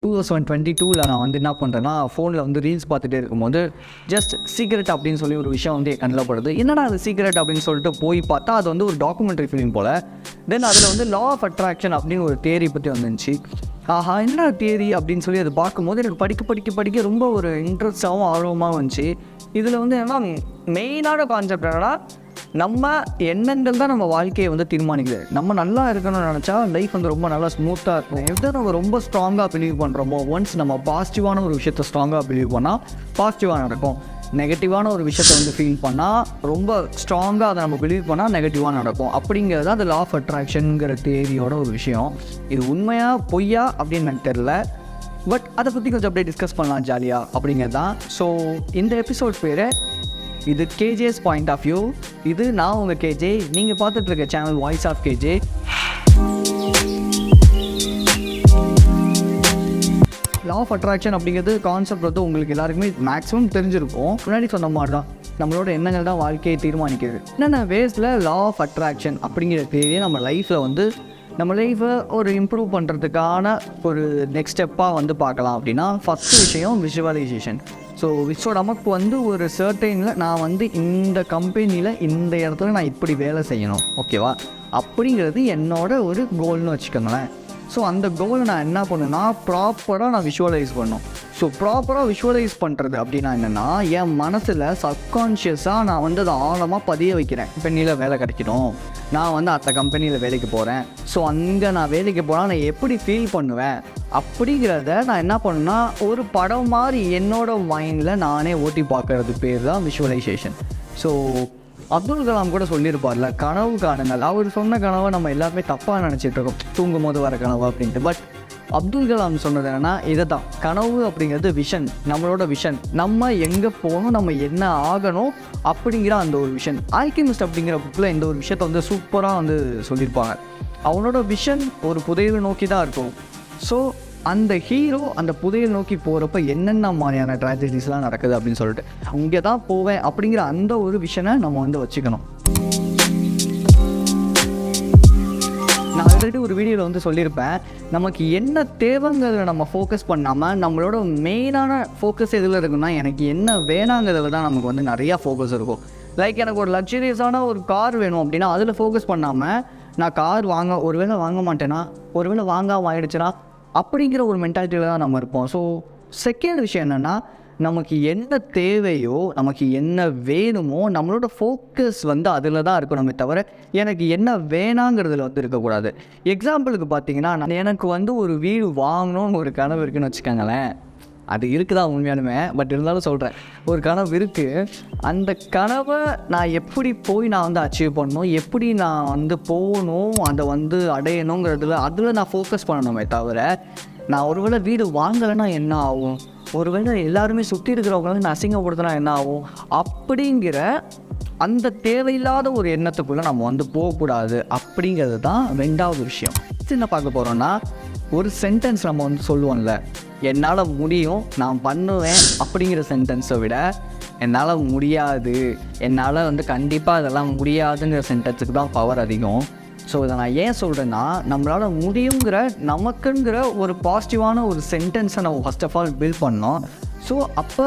2022 நான் வந்து என்ன பண்ணுறேன்னா, ஃபோனில் வந்து ரீல்ஸ் பார்த்துட்டே இருக்கும்போது ஜஸ்ட் சீக்ரெட் அப்படின்னு சொல்லி ஒரு விஷயம் வந்து என் கண்ணில் படுது. என்னடா அது சீக்ரெட் அப்படின்னு சொல்லிட்டு போய் பார்த்தா அது வந்து ஒரு டாக்குமெண்ட்ரி ஃபிலிம் போல். தென் அதில் வந்து லா ஆஃப் அட்ராக்ஷன் அப்படின்னு ஒரு தியரி பற்றி வந்துருந்துச்சு. ஆஹா, என்ன தியரி அப்படின்னு சொல்லி அதை பார்க்கும்போது எனக்கு படிக்க ரொம்ப ஒரு இன்ட்ரெஸ்டாகவும் ஆர்வமாகவும் இருந்துச்சு. இதில் வந்து என்னன்னா மெயினான கான்செப்ட் என்னன்னா, நம்ம எண்ணங்கள் தான் நம்ம வாழ்க்கையை வந்து தீர்மானிக்குது. நம்ம நல்லா இருக்கணும்னு நினச்சா லைஃப் வந்து ரொம்ப நல்லா ஸ்மூத்தாக இருக்கும். எதை நம்ம ரொம்ப ஸ்ட்ராங்காக பிலீவ் பண்ணுறோமோ, ஒன்ஸ் நம்ம பாசிட்டிவான ஒரு விஷயத்தை ஸ்ட்ராங்காக பிலீவ் பண்ணால் பாசிட்டிவாக நடக்கும். நெகட்டிவான ஒரு விஷயத்தை வந்து ஃபீல் பண்ணால் ரொம்ப ஸ்ட்ராங்காக அதை நம்ம பிலீவ் பண்ணால் நெகட்டிவாக நடக்கும். அப்படிங்கிறது அது லா ஆஃப் அட்ராக்ஷனுங்கிற தியரியோட ஒரு விஷயம். இது உண்மையாக பொய்யா அப்படின்னு எனக்கு தெரில. பட் அதை பற்றி கொஞ்சம் அப்படியே டிஸ்கஸ் பண்ணலாம் ஜாலியாக அப்படிங்கிறது தான். ஸோ இந்த எபிசோட் பேர் இது கேஜேஸ் பாயிண்ட் ஆஃப் வியூ. இது நான் உங்கள் கேஜே. நீங்கள் பார்த்துட்டு இருக்க channel voice of KJ. Law of attraction அப்படிங்கிறது கான்செப்ட் வந்து உங்களுக்கு எல்லாருக்குமே மேக்ஸிமம் தெரிஞ்சிருக்கும். முன்னாடி சொன்ன மாதிரி தான் நம்மளோட எண்ணங்கள் தான் வாழ்க்கையை தீர்மானிக்கிறது. என்னென்ன வேஸில் லா ஆஃப் அட்ராக்ஷன் அப்படிங்கிற தேவையை நம்ம லைஃப்பில் வந்து நம்ம லைஃப்பை ஒரு இம்ப்ரூவ் பண்ணுறதுக்கான ஒரு நெக்ஸ்ட் ஸ்டெப்பாக வந்து பார்க்கலாம். அப்படின்னா ஃபஸ்ட்டு விஷயம் விஷுவலைசேஷன். ஸோ நமக்கு வந்து ஒரு சர்டைனில் நான் வந்து இந்த கம்பெனியில் இந்த இடத்துல நான் இப்படி வேலை செய்யணும், ஓகேவா, அப்படிங்கிறது என்னோட ஒரு கோல்னு வச்சுக்கோங்களேன். ஸோ அந்த கோலை நான் என்ன பண்ணுன்னா ப்ராப்பராக நான் விஷுவலைஸ் பண்ணணும். ஸோ ப்ராப்பராக விஷுவலைஸ் பண்ணுறது அப்படின்னா என்னென்னா, என் மனசில் சப்கான்ஷியஸாக நான் வந்து அதை ஆழமாக பதிய வைக்கிறேன். கம்பெனியில் வேலை கிடைக்கணும், நான் வந்து அந்த கம்பெனியில் வேலைக்கு போகிறேன், ஸோ அங்கே நான் வேலைக்கு போனால் நான் எப்படி ஃபீல் பண்ணுவேன் அப்படிங்கிறத நான் என்ன பண்ணேன்னா ஒரு படம் மாதிரி என்னோடய மைண்டில் நானே ஓட்டி பார்க்கறது பேர் தான் விஷுவலைசேஷன். ஸோ அப்துல் கலாம் கூட சொல்லியிருப்பார்ல, கனவு காணுங்கள். அவர் சொன்ன கனவை நம்ம எல்லாருமே தப்பாக நினச்சிட்ருக்கோம், தூங்கும் போது வர கனவு அப்படின்ட்டு. பட் அப்துல் கலாம் சொன்னது என்னென்னா இதை தான், கனவு அப்படிங்கிறது விஷன், நம்மளோட விஷன், நம்ம எங்கே போகணும், நம்ம என்ன ஆகணும் அப்படிங்கிற அந்த ஒரு விஷன். ஆல்கெமிஸ்ட் அப்படிங்கிற புக்கில் இந்த ஒரு விஷயத்தை வந்து சூப்பராக வந்து சொல்லியிருப்பாங்க. அவனோட விஷன் ஒரு புதையலை நோக்கி தான் இருக்கும். ஸோ அந்த ஹீரோ அந்த புதையல் நோக்கி போகிறப்ப என்னென்ன மாதிரியான ட்ராஜடிஸ்லாம் நடக்குது அப்படின்னு சொல்லிட்டு அங்கே தான் போவேன் அப்படிங்கிற அந்த ஒரு விஷனை நம்ம வந்து வச்சுக்கணும். நான் ஆல்ரெடி ஒரு வீடியோவில் வந்து சொல்லியிருப்பேன், நமக்கு என்ன தேவைங்கிறத நம்ம ஃபோக்கஸ் பண்ணாமல் நம்மளோட மெயினான ஃபோக்கஸ் எதில் இருக்குன்னா, எனக்கு என்ன வேணாங்கிறதுல தான் நமக்கு வந்து நிறையா ஃபோக்கஸ் இருக்கும். லைக் எனக்கு ஒரு லக்ஸரியஸான ஒரு கார் வேணும் அப்படின்னா அதில் ஃபோக்கஸ் பண்ணாமல் நான் கார் ஒருவேளை வாங்க மாட்டேன்னா, ஒருவேளை வாங்காமல் ஆகிடுச்சுன்னா அப்படிங்கிற ஒரு மென்டாலிட்டியில் தான் நம்ம இருப்போம். ஸோ செகண்ட் விஷயம் என்னென்னா, நமக்கு என்ன தேவையோ, நமக்கு என்ன வேணுமோ, நம்மளோட ஃபோக்கஸ் வந்து அதில் தான் இருக்கணுமே தவிர எனக்கு என்ன வேணாங்கிறதுல வந்து இருக்கக்கூடாது. எக்ஸாம்பிளுக்கு பார்த்தீங்கன்னா, எனக்கு வந்து ஒரு வீடு வாங்கணும்னு ஒரு கனவு இருக்குதுன்னு வச்சுக்கோங்களேன். அது இருக்குதா உண்மையாலுமே, பட் இருந்தாலும் சொல்கிறேன், ஒரு கனவு இருக்குது. அந்த கனவை நான் எப்படி போய் நான் வந்து அச்சீவ் பண்ணணும், எப்படி நான் வந்து போகணும், அதை வந்து அடையணுங்கிறதுல அதில் நான் ஃபோக்கஸ் பண்ணணுமே தவிர, நான் ஒருவேளை வீடு வாங்கலைன்னா என்ன ஆகும், ஒருவேளை எல்லாருமே சுற்றி இருக்கிறவங்க நான் அசிங்கப்படுத்தினா என்ன ஆகும் அப்படிங்கிற அந்த தேவையில்லாத ஒரு எண்ணத்துக்குள்ளே நம்ம வந்து போகக்கூடாது. அப்படிங்கிறது தான் ரெண்டாவது விஷயம். என்ன பார்க்க போகிறோன்னா, ஒரு சென்டென்ஸ் நம்ம வந்து சொல்லுவோம்ல, என்னால் முடியும், நான் பண்ணுவேன் அப்படிங்கிற சென்டென்ஸை விட என்னால் முடியாது, என்னால் வந்து கண்டிப்பாக இதெல்லாம் முடியாதுங்கிற சென்டென்ஸுக்கு தான் பவர் அதிகம். ஸோ இதை நான் ஏன் சொல்கிறேன்னா, நம்மளால் முடியுங்கிற நமக்குங்கிற ஒரு பாசிட்டிவான ஒரு சென்டென்ஸை நம்ம ஃபஸ்ட் ஆஃப் ஆல் பில்ட் பண்ணோம். ஸோ அப்போ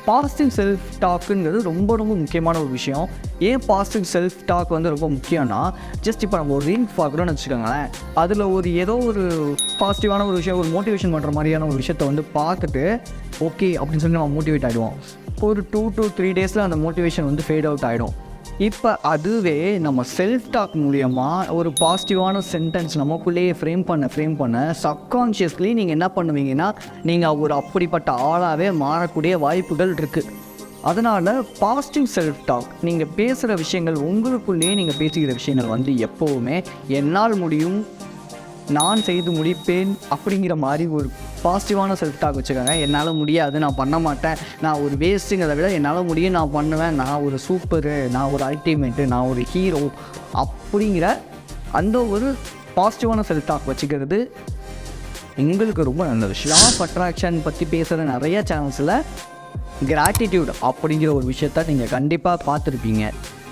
பாசிட்டிவ் செல்ஃப் டாக்குங்கிறது ரொம்ப முக்கியமான ஒரு விஷயம். ஏன் பாசிட்டிவ் செல்ஃப் டாக் வந்து ரொம்ப முக்கியம்னா, ஜஸ்ட் இப்போ நம்ம ஒரு ரீல் பார்க்குறோன்னு வச்சுக்கோங்களேன், அதில் ஏதோ ஒரு பாசிட்டிவான ஒரு விஷயம், ஒரு மோட்டிவேஷன் பண்ணுற மாதிரியான ஒரு விஷயத்தை வந்து பார்த்துட்டு ஓகே அப்படின்னு சொல்லி நம்ம மோட்டிவேட் ஆகிடுவோம். ஒரு 2 to 3 டேஸில் அந்த மோட்டிவேஷன் வந்து ஃபேட் அவுட் ஆகிடும். இப்போ அதுவே நம்ம செல்ஃப் டாக் மூலியமாக ஒரு பாசிட்டிவான சென்டென்ஸ் நமக்குள்ளேயே ஃப்ரேம் பண்ண சப்கான்ஷியஸ்லி நீங்கள் என்ன பண்ணுவீங்கன்னா, நீங்கள் ஒரு அப்படிப்பட்ட ஆளாகவே மாறக்கூடிய வாய்ப்புகள் இருக்குது. அதனால் பாசிட்டிவ் செல்ஃப் டாக், நீங்கள் பேசுகிற விஷயங்கள், உங்களுக்குள்ளேயே நீங்கள் பேசுகிற விஷயங்கள் வந்து எப்போவுமே என்னால் முடியும், நான் செய்து முடிப்பேன் அப்படிங்கிற மாதிரி ஒரு பாசிட்டிவான செல்ஃப் டாக் வச்சுக்கோங்க. என்னால் முடியாது, நான் பண்ண மாட்டேன், நான் ஒரு வேஸ்ட்டுங்கிறத விட என்னால் முடியும், நான் பண்ணுவேன், நான் ஒரு சூப்பரு, நான் ஒரு அல்டிமேட்டு, நான் ஒரு ஹீரோ அப்படிங்கிற அந்த ஒரு பாசிட்டிவான செல்ஃப் டாக் வச்சுக்கிறது உங்களுக்கு ரொம்ப நல்ல விஷயம். லா ஆஃப் அட்ராக்ஷன் பற்றி பேசுகிற நிறைய சேனல்ஸில் கிராட்டிடியூட் அப்படிங்கிற ஒரு விஷயத்த நீங்கள் கண்டிப்பாக பார்த்துருப்பீங்க.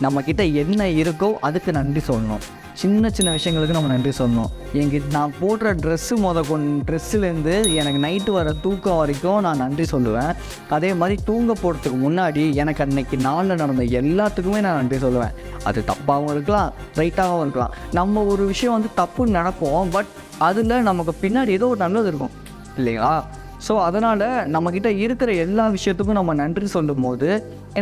நம்மக்கிட்ட என்ன இருக்கோ அதுக்கு நன்றி சொல்லணும். சின்ன சின்ன விஷயங்களுக்கு நம்ம நன்றி சொல்லணும். என்கிட்ட நான் போடுற ட்ரெஸ்ஸுலேருந்து எனக்கு நைட்டு வர தூக்கம் வரைக்கும் நான் நன்றி சொல்லுவேன். அதே மாதிரி தூங்க போகிறதுக்கு முன்னாடி எனக்கு அன்றைக்கி நாளில் நடந்த எல்லாத்துக்குமே நான் நன்றி சொல்லுவேன். அது தப்பாகவும் இருக்கலாம், ரைட்டாகவும் இருக்கலாம். நம்ம ஒரு விஷயம் வந்து தப்புன்னு நினைப்போம், பட் அதில் நமக்கு பின்னாடி ஏதோ ஒரு நல்லது இருக்கும் இல்லைங்களா? ஸோ அதனால் நம்மக்கிட்ட இருக்கிற எல்லா விஷயத்துக்கும் நம்ம நன்றி சொல்லும் போது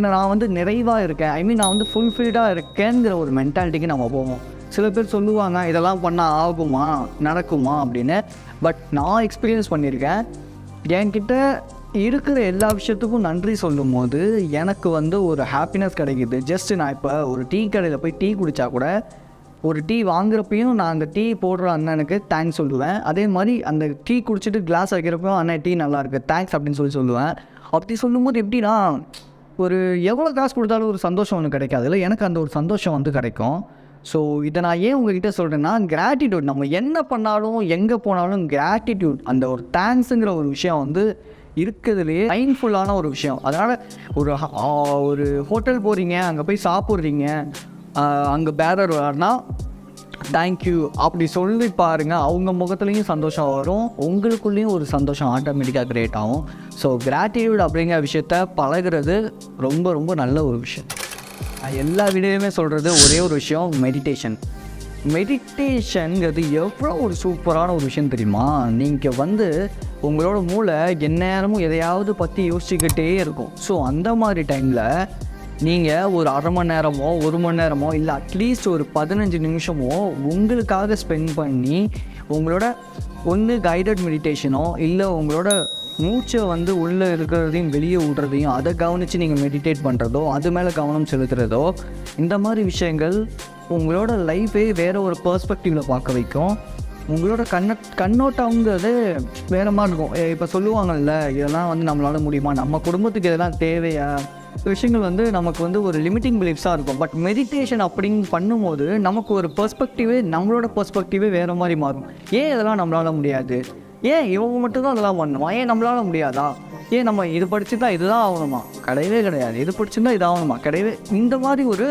நான் வந்து நிறைவாக இருக்கேன், நான் வந்து ஃபுல்ஃபில்டாக இருக்கேங்கிற ஒரு மென்டாலிட்டிக்கு நம்ம போவோம். சில பேர் சொல்லுவாங்க இதெல்லாம் பண்ணால் ஆகுமா, நடக்குமா அப்படின்னு. பட் நான் எக்ஸ்பீரியன்ஸ் பண்ணியிருக்கேன். என்கிட்ட இருக்கிற எல்லா விஷயத்துக்கும் நன்றி சொல்லும் போது எனக்கு வந்து ஒரு ஹாப்பினஸ் கிடைக்கிது. ஜஸ்ட் நான் இப்போ ஒரு டீ கடையில் போய் டீ குடித்தா கூட, ஒரு டீ வாங்குறப்பையும் நான் அந்த டீ போடுற அண்ணனுக்கு தேங்க்ஸ் சொல்லுவேன். அதே மாதிரி அந்த டீ குடிச்சிட்டு கிளாஸ் வைக்கிறப்பையும் அண்ணன் டீ நல்லாயிருக்கு தேங்க்ஸ் அப்படின்னு சொல்லுவேன். அப்படி சொல்லும்போது எப்படின்னா, ஒரு எவ்வளோ காசு கொடுத்தாலும் ஒரு சந்தோஷம் ஒன்று கிடைக்காதுல்ல, எனக்கு அந்த ஒரு சந்தோஷம் வந்து கிடைக்கும். ஸோ இதை நான் ஏன் உங்ககிட்ட சொல்கிறேன்னா, கிராட்டிடியூட் நம்ம என்ன பண்ணாலும் எங்கே போனாலும் கிராட்டிடியூட், அந்த ஒரு தேங்க்ஸுங்கிற ஒரு விஷயம் வந்து இருக்கிறதுலையே மைண்ட்ஃபுல்லான ஒரு விஷயம். அதனால் ஒரு ஹோட்டல் போகிறீங்க, அங்கே போய் சாப்பிட்றீங்க, அங்கே பேரர் வரனா தேங்க்யூ அப்படி சொல்லி பாருங்கள், அவங்க முகத்துலேயும் சந்தோஷம் வரும், உங்களுக்குள்ளேயும் ஒரு சந்தோஷம் ஆட்டோமேட்டிக்காக க்ரியேட் ஆகும். ஸோ கிராட்டிடியூட் அப்படிங்கிற விஷயத்த பழகிறது ரொம்ப ரொம்ப நல்ல ஒரு விஷயம். எல்லா வீடியோவுமே சொல்கிறது ஒரே ஒரு விஷயம், மெடிடேஷனுங்கிறது எவ்வளோ ஒரு சூப்பரான ஒரு விஷயம் தெரியுமா? நீங்கள் வந்து உங்களோட மூளை எந்நேரமும் எதையாவது பற்றி யோசிச்சுக்கிட்டே இருக்கும். ஸோ அந்த மாதிரி டைமில் நீங்கள் ஒரு அரை மணி நேரமோ 1 மணி நேரமோ இல்லை அட்லீஸ்ட் ஒரு 15 நிமிஷமோ உங்களுக்காக ஸ்பெண்ட் பண்ணி உங்களோட ஒன்று கைடட் மெடிடேஷனோ இல்லை உங்களோட மூச்சை வந்து உள்ளே இருக்கிறதையும் வெளியே விடுறதையும் அதை கவனித்து நீங்கள் மெடிடேட் பண்ணுறதோ, அது மேலே கவனம் செலுத்துகிறதோ, இந்த மாதிரி விஷயங்கள் உங்களோட லைஃபே வேறு ஒரு பெர்ஸ்பெக்டிவில் பார்க்க வைக்கும். உங்களோட கண்ணோட்டங்கிறது வேறு மாதிரி இருக்கும். இப்போ சொல்லுவாங்கள்ல, இதெல்லாம் வந்து நம்மளால் முடியுமா, நம்ம குடும்பத்துக்கு இதெல்லாம் தேவையா, விஷயங்கள் வந்து நமக்கு வந்து ஒரு லிமிட்டிங் பிலீஃப்ஸாக இருக்கும். பட் மெடிடேஷன் அப்படின்னு பண்ணும்போது நமக்கு ஒரு நம்மளோட பெர்ஸ்பெக்டிவே வேறு மாதிரி மாறும். ஏன் இதெல்லாம் நம்மளால் முடியாது, ஏன் இவங்க மட்டும்தான் அதெல்லாம் பண்ணுமா, ஏன் நம்மளால் முடியாதா, ஏன் நம்ம இது படிச்சுதான் இதுதான் ஆகணுமா, கிடையவே கிடையாது, இது படிச்சுருந்தா இது ஆகணுமா, கிடையவே. இந்த மாதிரி ஒரு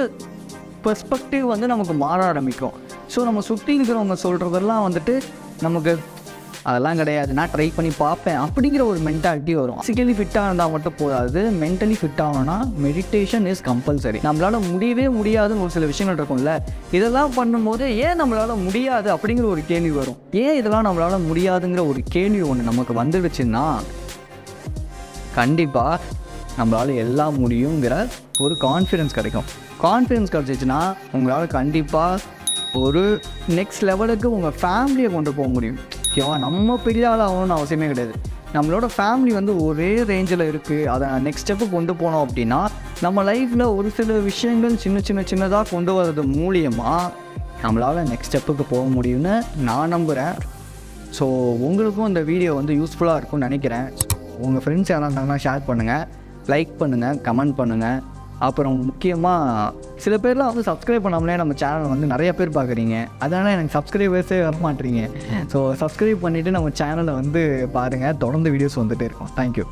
பெர்ஸ்பெக்டிவ் வந்து நமக்கு மாற ஆரம்பிக்கும். ஸோ நம்ம சுற்றி இருக்கிறவங்க சொல்கிறதெல்லாம் வந்துட்டு நமக்கு அதெல்லாம் கிடையாது, நான் ட்ரை பண்ணி பார்ப்பேன் அப்படிங்கிற ஒரு மென்டாலிட்டி வரும். ஃபிசிக்கலி ஃபிட்டாக இருந்தால் மட்டும் போதாது, மென்டலி ஃபிட் ஆகணும்னா மெடிடேஷன் இஸ் கம்பல்சரி. நம்மளால் முடியவே முடியாதுன்னு ஒரு சில விஷயங்கள் இருக்கும்ல, இதெல்லாம் பண்ணும்போது ஏன் நம்மளால் முடியாது அப்படிங்கிற ஒரு கேள்வி வரும். ஏன் இதெல்லாம் நம்மளால் முடியாதுங்கிற ஒரு கேள்வி ஒன்று நமக்கு வந்துடுச்சுன்னா, கண்டிப்பாக நம்மளால் எல்லாம் முடியுங்கிற ஒரு கான்ஃபிடென்ஸ் கிடைக்கும். கான்ஃபிடென்ஸ் கிடச்சிச்சின்னா உங்களால் கண்டிப்பாக ஒரு நெக்ஸ்ட் லெவலுக்கு உங்கள் ஃபேமிலியை கொண்டு போக முடியும். ஓகேவா? நம்ம பெரிய ஆள் ஆகணும்னு அவசியமே கிடையாது. நம்மளோட ஃபேமிலி வந்து ஒரே ரேஞ்சில் இருக்குது, அதை நெக்ஸ்ட் ஸ்டெப்பு கொண்டு போனோம் அப்படின்னா நம்ம லைஃப்பில் ஒரு சில விஷயங்கள் சின்னதாக கொண்டு வர்றது மூலியமாக நம்மளால் நெக்ஸ்ட் ஸ்டெப்புக்கு போக முடியும்னு நான் நம்புகிறேன். ஸோ உங்களுக்கும் இந்த வீடியோ வந்து யூஸ்ஃபுல்லாக இருக்கும்னு நினைக்கிறேன். உங்கள் ஃப்ரெண்ட்ஸ் யாராக இருந்தாங்கன்னா ஷேர் பண்ணுங்கள், லைக் பண்ணுங்கள், கமெண்ட் பண்ணுங்கள். அப்புறம் முக்கியமாக சில பேர்லாம் வந்து சப்ஸ்கிரைப் பண்ணாமலே நம்ம சேனலை வந்து நிறைய பேர் பார்க்குறீங்க, அதனால் எனக்கு சப்ஸ்கிரைபர்ஸே வர மாட்டேறீங்க. ஸோ சப்ஸ்கிரைப் பண்ணிவிட்டு நம்ம சேனலை வந்து பாருங்கள், தொடர்ந்து வீடியோஸ் வந்துகிட்டே இருக்கும். தேங்க்யூ.